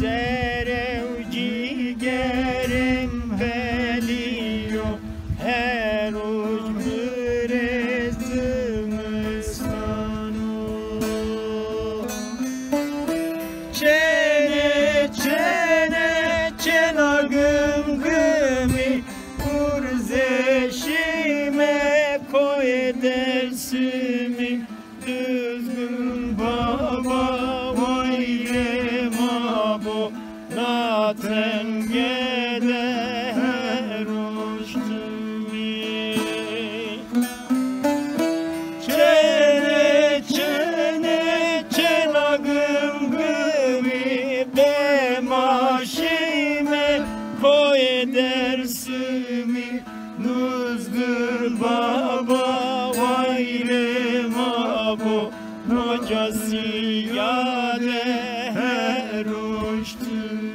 serevci gerem veliyo her uç brezimistanı çene çene çena gım gımi urzeşime koy dersimi düzgün baba na tengede her uçtumi çene çene çena gım gımi bemaşime koy dersimi nuzgül baba vayrema bu nocası yade her uçtumi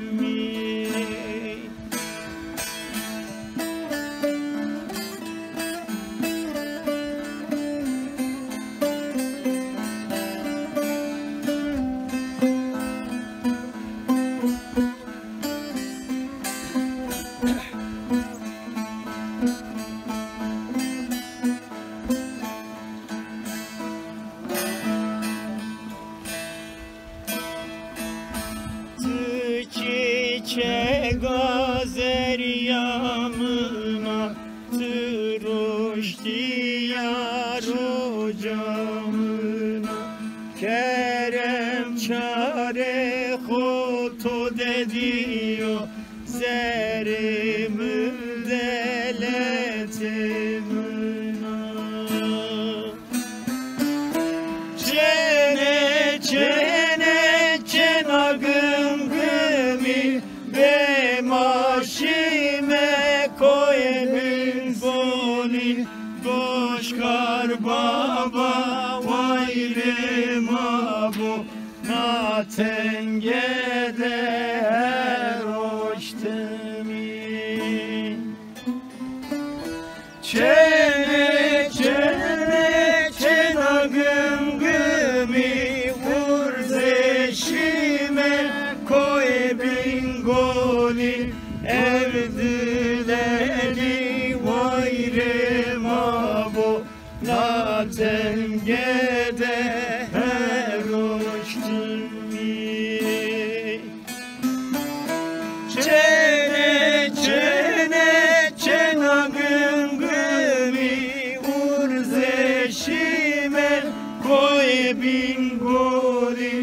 çiçek gazer yamına tırış diyar ocağına kerem çare kutu dediyor zerimül deletimına çene çene çena gım gımi bemaşime koyebin boni boşkar baba vayrema bu na tengede her uçtumi çene çene çena gım gımi urzeşime koyebin goni erdileli vayrema bu na tengede her uçtumi çene çene çena gım gımi urzeşime koyebin goni